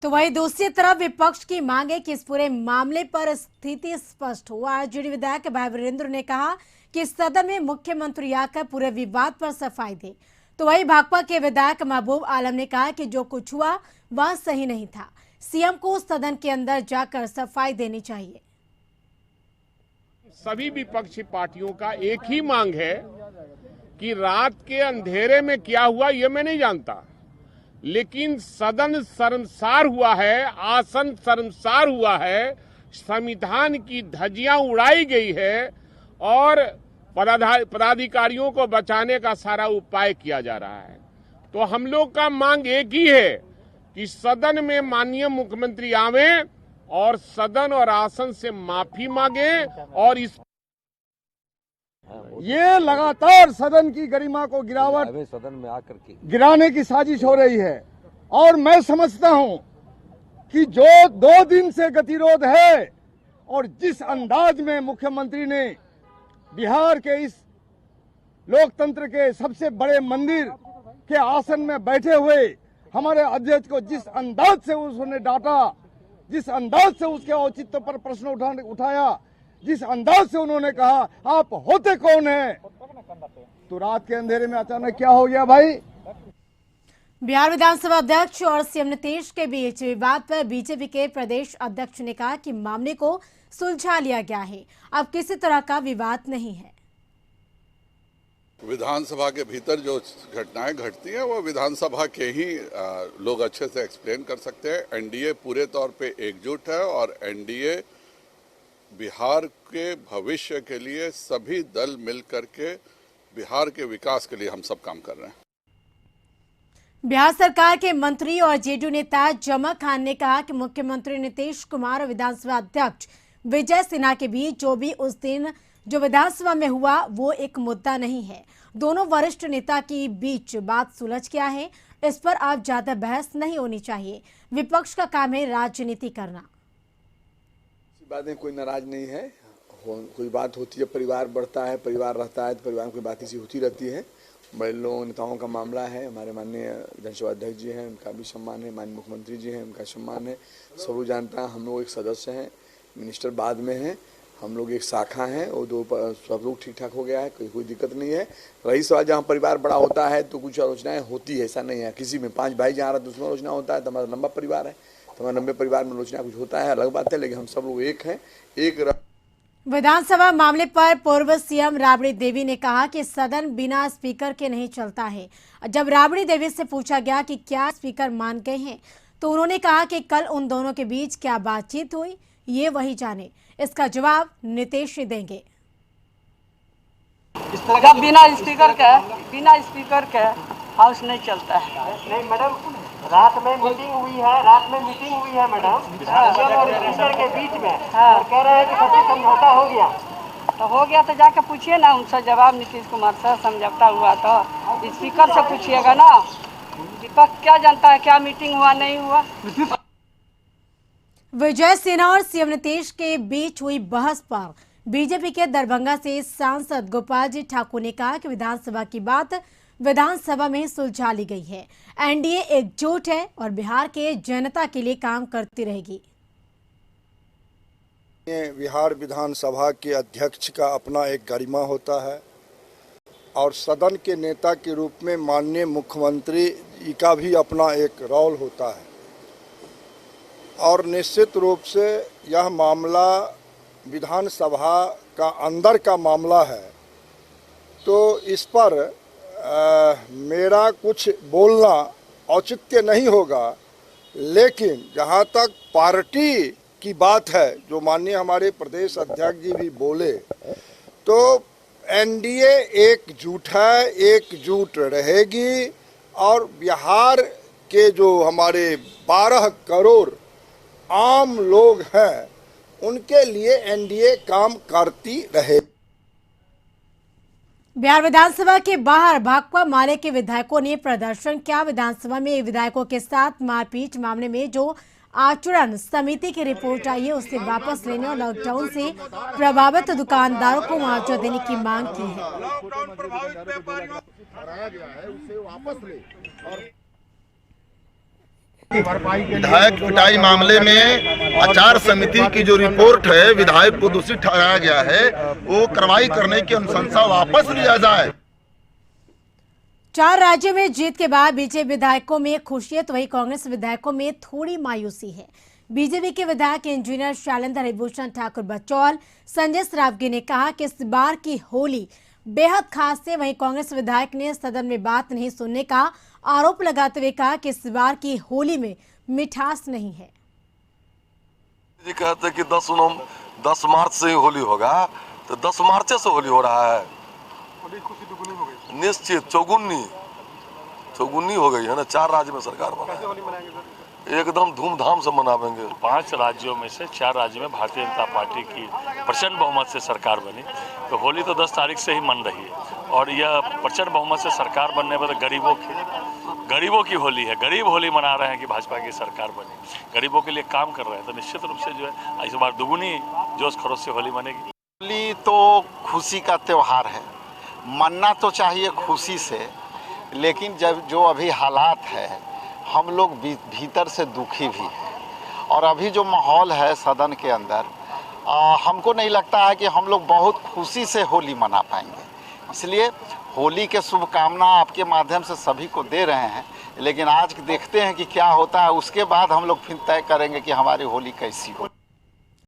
तो वहीं दूसरी तरफ विपक्ष की मांग है कि इस पूरे मामले पर स्थिति स्पष्ट हो। आरजेडी विधायक भाई वीरेंद्र ने कहा कि सदन में मुख्यमंत्री आकर पूरे विवाद पर सफाई दे। तो वहीं भाकपा के विधायक महबूब आलम ने कहा कि जो कुछ हुआ वह सही नहीं था, सीएम को सदन के अंदर जाकर सफाई देनी चाहिए। सभी विपक्षी पार्टियों का एक ही मांग है कि रात के अंधेरे में क्या हुआ ये मैं नहीं जानता, लेकिन सदन शर्मसार हुआ है, आसन शर्मसार हुआ है, संविधान की धज्जियां उड़ाई गई है और पदाधिकारियों को बचाने का सारा उपाय किया जा रहा है। तो हम लोग का मांग एक ही है कि सदन में माननीय मुख्यमंत्री आवे और सदन और आसन से माफी मांगे और इस ये लगातार सदन की गरिमा को सदन में आकर के गिराने की साजिश हो रही है। और मैं समझता हूं कि जो 2 दिन से गतिरोध है और जिस अंदाज में मुख्यमंत्री ने बिहार के इस लोकतंत्र के सबसे बड़े मंदिर के आसन में बैठे हुए हमारे अध्यक्ष को जिस अंदाज से उसने डांटा, जिस अंदाज से उसके औचित्य पर प्रश्न उठाया, जिस अंदाज से उन्होंने कहा आप होते कौन हैं, तो रात के अंधेरे में अचानक क्या हो गया भाई। बिहार विधानसभा अध्यक्ष और सीएम नीतीश के बीच विवाद पर बीजेपी के प्रदेश अध्यक्ष ने कहा कि मामले को सुलझा लिया गया है, अब किसी तरह का विवाद नहीं है। विधानसभा के भीतर जो घटनाएं घटती हैं वो विधानसभा के ही लोग अच्छे से एक्सप्लेन कर सकते हैं। एनडीए पूरे तौर पे एकजुट है और एनडीए बिहार के भविष्य के लिए सभी दल मिलकर के बिहार के विकास के लिए हम सब काम कर रहे हैं। बिहार सरकार के मंत्री और जेडीयू नेता जमा खान ने कहा कि मुख्यमंत्री नीतीश कुमार और विधानसभा अध्यक्ष विजय सिन्हा के बीच जो भी उस दिन जो विधानसभा में हुआ वो एक मुद्दा नहीं है। दोनों वरिष्ठ नेता के बीच बात सुलझ गया है, इस पर अब ज्यादा बहस नहीं होनी चाहिए। विपक्ष का काम है राजनीति करना। बातें कोई नाराज नहीं है, कोई बात होती है, परिवार बढ़ता है, परिवार रहता है तो परिवार में कोई बात ऐसी होती रहती है। बड़े लोगों नेताओं का मामला है, हमारे माननीय विधानसभा अध्यक्ष जी हैं उनका भी सम्मान है, माननीय मुख्यमंत्री जी हैं उनका सम्मान है। सब लोग जानता है हम लोग एक सदस्य हैं, मिनिस्टर बाद में हैं, हम लोग एक शाखा हैं और सब लोग ठीक ठाक हो गया है, कोई दिक्कत नहीं है। रही सवाल जहाँ परिवार बड़ा होता है तो कुछ आलोचनाएं होती है, ऐसा नहीं है। किसी में 5 भाई जहाँ उसमें आलोचना होता है तो हमारा लंबा परिवार है, तो हमारे लंबे परिवार में आलोचना कुछ होता है, अलग बात है, लेकिन हम सब लोग एक हैं। विधानसभा मामले पर पूर्व सीएम राबड़ी देवी ने कहा कि सदन बिना स्पीकर के नहीं चलता है। जब राबड़ी देवी से पूछा गया कि क्या स्पीकर मान गए हैं तो उन्होंने कहा कि कल उन दोनों के बीच क्या बातचीत हुई ये वही जाने, इसका जवाब नीतीश ही देंगे। जब बिना स्पीकर के हाउस नहीं चलता है। नहीं मैडम, रात में मीटिंग हुई है मैडम, सीएम और स्पीकर के बीच में। हाँ। कह रहे हैं कि सभी समझौता हो गया। तो हो गया तो जाके पूछिए ना उनसे जवाब, नीतीश कुमार से समझौता हुआ तो स्पीकर से पूछिएगा ना। विपक्ष क्या जानता है क्या मीटिंग हुआ नहीं हुआ। विजय सिन्हा और सीएम नीतीश के बीच हुई बहस पर बीजेपी के दरभंगा से सांसद गोपाल जी ठाकुर ने कहा कि विधानसभा की बात विधानसभा में सुलझा ली गई है, एनडीए एकजुट है और बिहार के जनता के लिए काम करती रहेगी। बिहार विधानसभा के अध्यक्ष का अपना एक गरिमा होता है और सदन के नेता के रूप में माननीय मुख्यमंत्री जी का भी अपना एक रोल होता है। और निश्चित रूप से यह मामला विधानसभा का अंदर का मामला है, तो इस पर मेरा कुछ बोलना औचित्य नहीं होगा। लेकिन जहाँ तक पार्टी की बात है, जो माननीय हमारे प्रदेश अध्यक्ष जी भी बोले, तो एनडीए एकजुट है, एकजुट रहेगी और बिहार के जो हमारे 12 करोड़ आम लोग हैं उनके लिए एनडीए काम करती रहे। बिहार विधानसभा के बाहर भाकपा माले के विधायकों ने प्रदर्शन किया। विधानसभा में विधायकों के साथ मारपीट मामले में जो आचरण समिति की रिपोर्ट आई है उसे वापस लेने और लॉकडाउन से प्रभावित दुकानदारों को मुआवजा देने की मांग की है। विधायक पिटाई मामले में आचार समिति की जो रिपोर्ट है विधायक को दोषी ठहराया गया है, वो कार्रवाई करने की अनुशंसा वापस लिया जाए। 4 राज्यों में जीत के बाद बीजेपी विधायकों में खुशी है तो वहीं कांग्रेस विधायकों में थोड़ी मायूसी है। बीजेपी के विधायक इंजीनियर शैलेंद्र हरिभूषण ठाकुर बचौल, संजय सरावगी ने कहा कि इस बार की होली बेहद खास है। वहीं कांग्रेस विधायक ने सदन में बात नहीं सुनने का आरोप लगाते हुए कहा कि इस बार की होली में मिठास नहीं है। जी कहते हैं कि 10 मार्च से ही होली होगा, तो 10 मार्च से होली हो रहा है। निश्चित चौगुनी हो गई है ना। 4 राज्य में सरकार बना, एकदम धूमधाम से मनावेंगे। 5 राज्यों में से 4 राज्यों में भारतीय जनता पार्टी की प्रचंड बहुमत से सरकार बनी, तो होली तो 10 तारीख से ही मन रही है। और यह प्रचंड बहुमत से सरकार बनने पर गरीबों की होली है। गरीब होली मना रहे हैं कि भाजपा की सरकार बनी, गरीबों के लिए काम कर रहे हैं, तो निश्चित रूप से जो है इस बार दुगुनी जोश खरोश से होली मनेगी। होली तो खुशी का त्यौहार है, मनना तो चाहिए खुशी से, लेकिन जब जो अभी हालात है हम लोग भीतर से दुखी भी हैं। और अभी जो माहौल है सदन के अंदर, हमको नहीं लगता है कि हम लोग बहुत खुशी से होली मना पाएंगे। इसलिए होली के शुभकामना आपके माध्यम से सभी को दे रहे हैं, लेकिन आज देखते हैं कि क्या होता है, उसके बाद हम लोग फिर तय करेंगे कि हमारी होली कैसी हो।